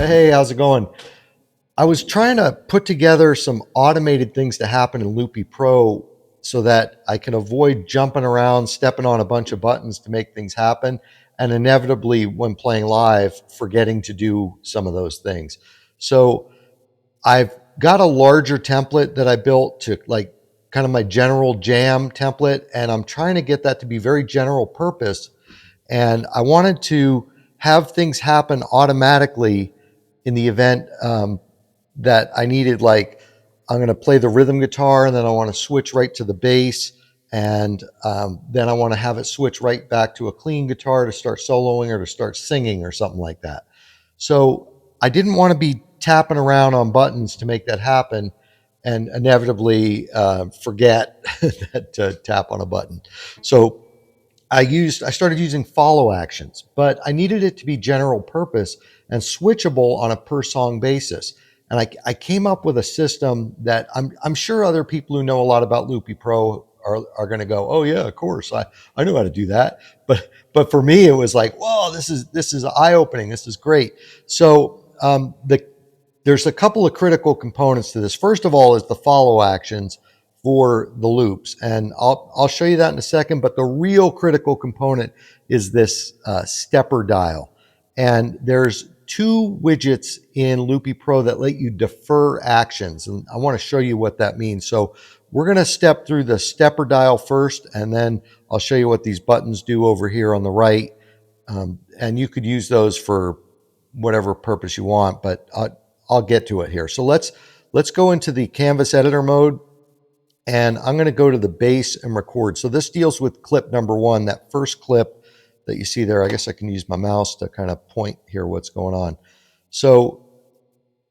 Hey, how's it going? I was trying to put together some automated things to happen in Loopy Pro so that I can avoid jumping around, stepping on a bunch of buttons to make things happen, and inevitably, when playing live, forgetting to do some of those things. So I've got a larger template that I built to like kind of my general jam template, and I'm trying to get that to be very general purpose. And I wanted to have things happen automatically in the event that I needed, like, I'm going to play the rhythm guitar and then I want to switch right to the bass. And then I want to have it switch right back to a clean guitar to start soloing or to start singing or something like that. So I didn't want to be tapping around on buttons to make that happen and inevitably forget that to tap on a button. So I started using follow actions, but I needed it to be general purpose and switchable on a per song basis. And I came up with a system that I'm sure other people who know a lot about Loopy Pro are going to go, oh yeah, of course, I know how to do that. But for me, it was like, whoa, this is eye opening. This is great. So there's a couple of critical components to this. First of all, is the follow actions for the loops, and I'll show you that in a second. But the real critical component is this stepper dial, and there's two widgets in Loopy Pro that let you defer actions, and I want to show you what that means. So we're going to step through the stepper dial first, and then I'll show you what these buttons do over here on the right. And you could use those for whatever purpose you want, but I'll get to it here. So let's go into the Canvas editor mode, and I'm going to go to the bass and record. So this deals with clip number one, that first clip that you see there. I guess I can use my mouse to kind of point here what's going on. So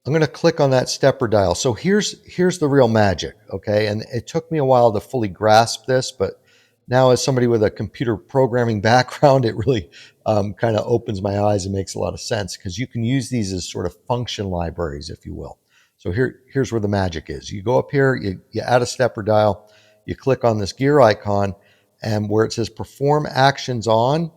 I'm going to click on that stepper dial. So here's the real magic, okay? And it took me a while to fully grasp this, but now as somebody with a computer programming background, it really kind of opens my eyes and makes a lot of sense, because you can use these as sort of function libraries, if you will. So here's where the magic is. You go up here, you add a stepper dial, you click on this gear icon, and where it says perform actions on,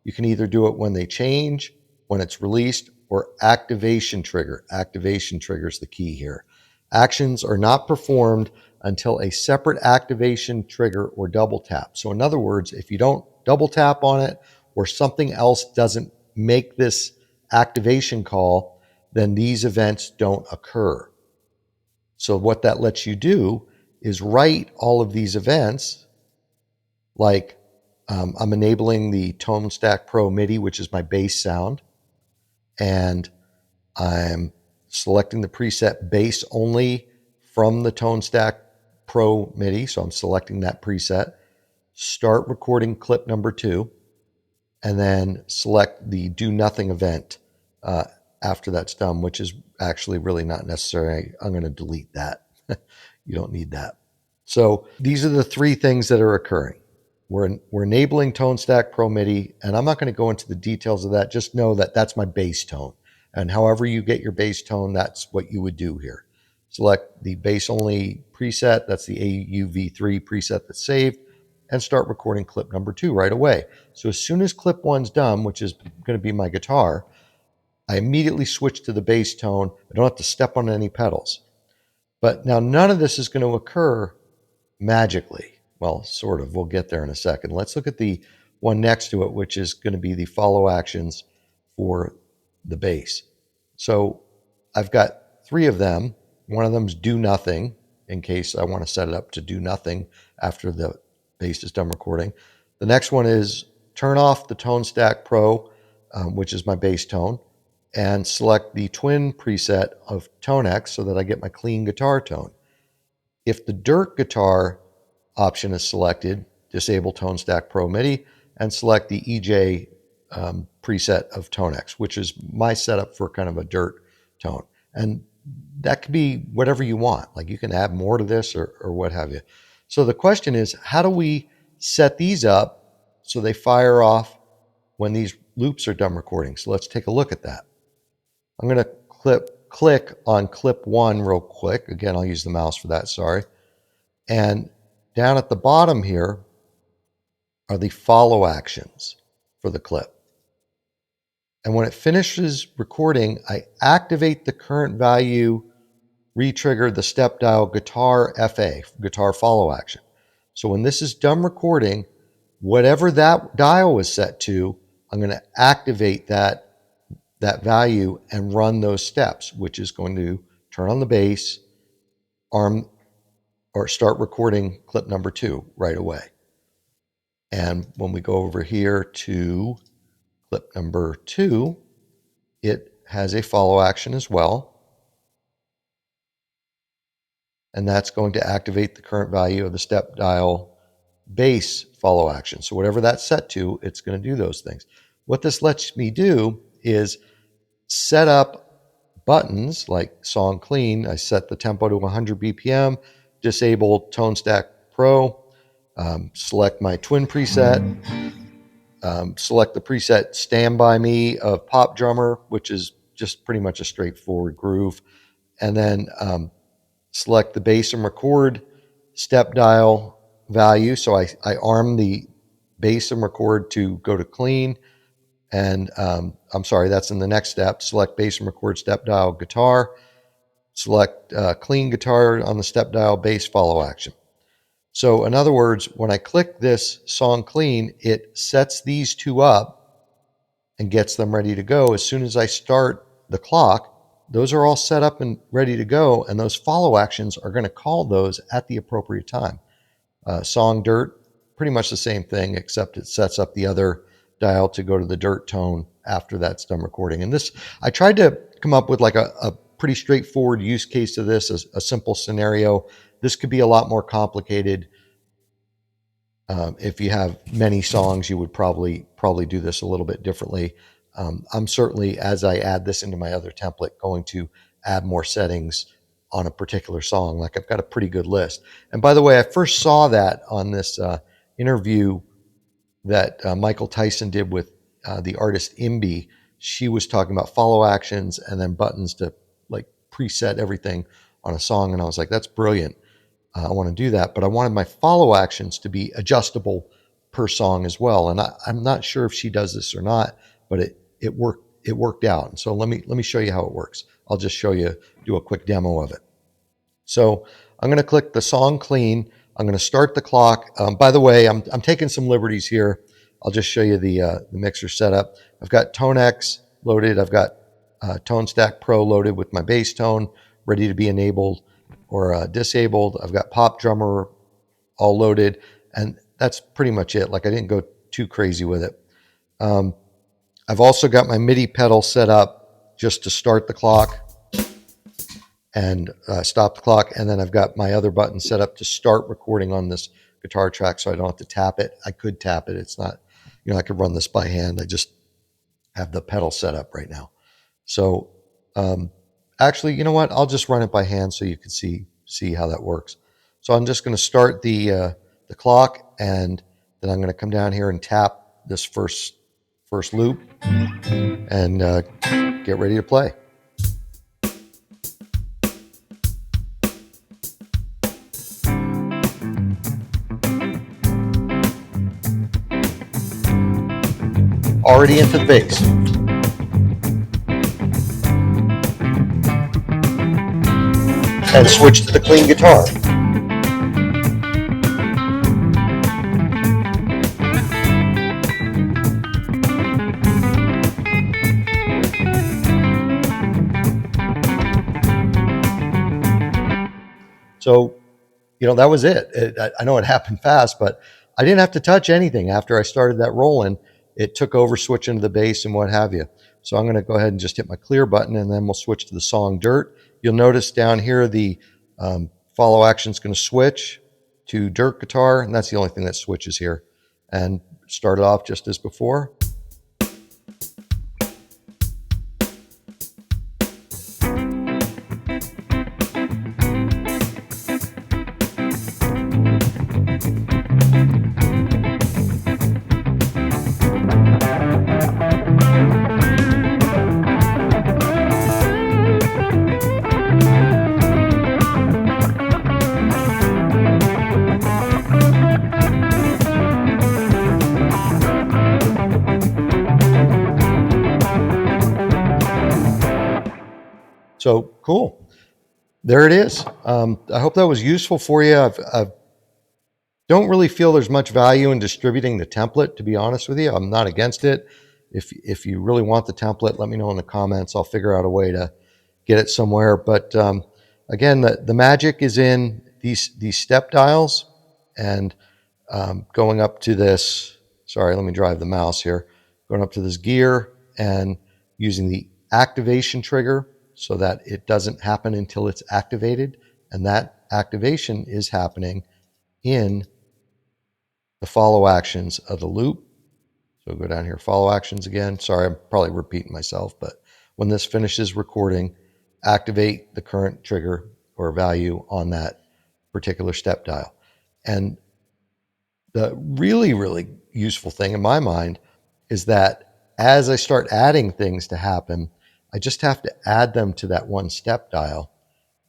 you can either do it when they change, when it's released, or activation trigger. Activation trigger is the key here. Actions are not performed until a separate activation trigger or double tap. So in other words, if you don't double tap on it or something else doesn't make this activation call, then these events don't occur. So what that lets you do is write all of these events, like I'm enabling the Tonestack Pro MIDI, which is my bass sound, and I'm selecting the preset bass only from the Tonestack Pro MIDI. So I'm selecting that preset, start recording clip number two, and then select the do nothing event after that's done, which is actually really not necessary. I'm going to delete that. You don't need that. So these are the three things that are occurring. We're enabling Tonestack Pro MIDI, and I'm not going to go into the details of that. Just know that that's my bass tone. And however you get your bass tone, that's what you would do here. Select the bass only preset. That's the AUV3 preset that's saved, and start recording clip number two right away. So as soon as clip one's done, which is going to be my guitar, I immediately switch to the bass tone. I don't have to step on any pedals. But now none of this is going to occur magically. Well, sort of. We'll get there in a second. Let's look at the one next to it, which is going to be the follow actions for the bass. So I've got three of them. One of them is do nothing, in case I want to set it up to do nothing after the bass is done recording. The next one is turn off the Tonestack Pro, which is my bass tone, and select the twin preset of Tonex so that I get my clean guitar tone. If the dirt guitar option is selected, disable Tonestack Pro MIDI and select the EJ preset of Tonex, which is my setup for kind of a dirt tone. And that could be whatever you want. Like you can add more to this or what have you. So the question is, how do we set these up so they fire off when these loops are done recording? So let's take a look at that. I'm going to click on clip one real quick. Again, I'll use the mouse for that, sorry. And down at the bottom here are the follow actions for the clip. And when it finishes recording, I activate the current value, re-trigger the step dial guitar FA, guitar follow action. So when this is done recording, whatever that dial was set to, I'm going to activate that value and run those steps, which is going to turn on the bass, arm, or start recording clip number 2 right away. And when we go over here to clip number 2, it has a follow action as well. And that's going to activate the current value of the step dial bass follow action. So whatever that's set to, it's going to do those things. What this lets me do is set up buttons like song clean. I set the tempo to 100 BPM, disable Tonestack Pro, select my twin preset, select the preset Stand By Me of Pop Drummer, which is just pretty much a straightforward groove, and then select the bass and record step dial value. So I arm the bass and record to go to clean. And I'm sorry, that's in the next step. Select bass and record step dial guitar. Select clean guitar on the step dial bass follow action. So in other words, when I click this song clean, it sets these two up and gets them ready to go. As soon as I start the clock, those are all set up and ready to go, and those follow actions are going to call those at the appropriate time. Song dirt, pretty much the same thing, except it sets up the other dial to go to the dirt tone after that's done recording. And this, I tried to come up with like a pretty straightforward use case of this, a simple scenario. This could be a lot more complicated. If you have many songs, you would probably do this a little bit differently. I'm certainly, as I add this into my other template, going to add more settings on a particular song. Like I've got a pretty good list. And by the way, I first saw that on this interview that Michael Tyson did with the artist Imbi. She was talking about follow actions and then buttons to like preset everything on a song. And I was like, that's brilliant. I want to do that. But I wanted my follow actions to be adjustable per song as well. And I'm not sure if she does this or not, but it worked out. And so let me show you how it works. I'll just do a quick demo of it. So I'm going to click the song clean. I'm going to start the clock. By the way, I'm taking some liberties here. I'll just show you the mixer setup. I've got Tonex loaded. I've got Tonestack Pro loaded with my bass tone ready to be enabled or disabled. I've got Pop Drummer all loaded, and that's pretty much it. Like I didn't go too crazy with it. I've also got my MIDI pedal set up just to start the clock and stop the clock. And then I've got my other button set up to start recording on this guitar track so I don't have to tap it. I could tap it. It's not, I could run this by hand. I just have the pedal set up right now. So actually, you know what? I'll just run it by hand so you can see how that works. So I'm just going to start the clock, and then I'm going to come down here and tap this first loop and get ready to play. Already into the bass. And switch to the clean guitar. So, that was it. I know it happened fast, but I didn't have to touch anything after I started that rolling. It took over switching to the bass and what have you. So I'm going to go ahead and just hit my clear button, and then we'll switch to the song Dirt. You'll notice down here the follow action is going to switch to Dirt guitar, and that's the only thing that switches here. And start it off just as before. So cool. There it is. I hope that was useful for you. I don't really feel there's much value in distributing the template, to be honest with you. I'm not against it. If you really want the template, let me know in the comments. I'll figure out a way to get it somewhere. But again, the magic is in these step dials, and going up to this. Sorry, let me drive the mouse here. Going up to this gear and using the activation trigger so that it doesn't happen until it's activated, and that activation is happening in the follow actions of the loop. So go down here, follow actions again. Sorry, I'm probably repeating myself, but when this finishes recording, activate the current trigger or value on that particular step dial. And the really, really useful thing in my mind is that as I start adding things to happen, I just have to add them to that one step dial.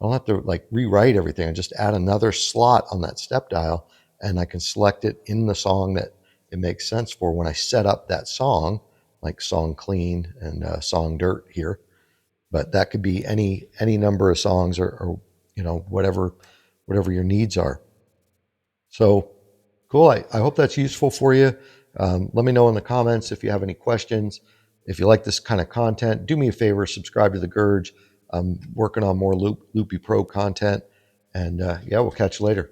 I don't have to like rewrite everything. I just add another slot on that step dial, and I can select it in the song that it makes sense for when I set up that song, like song clean and song dirt here. But that could be any number of songs, or whatever your needs are. So cool. I hope that's useful for you. Let me know in the comments if you have any questions. If you like this kind of content, do me a favor, subscribe to The Gurge. I'm working on more Loopy Pro content. And yeah, we'll catch you later.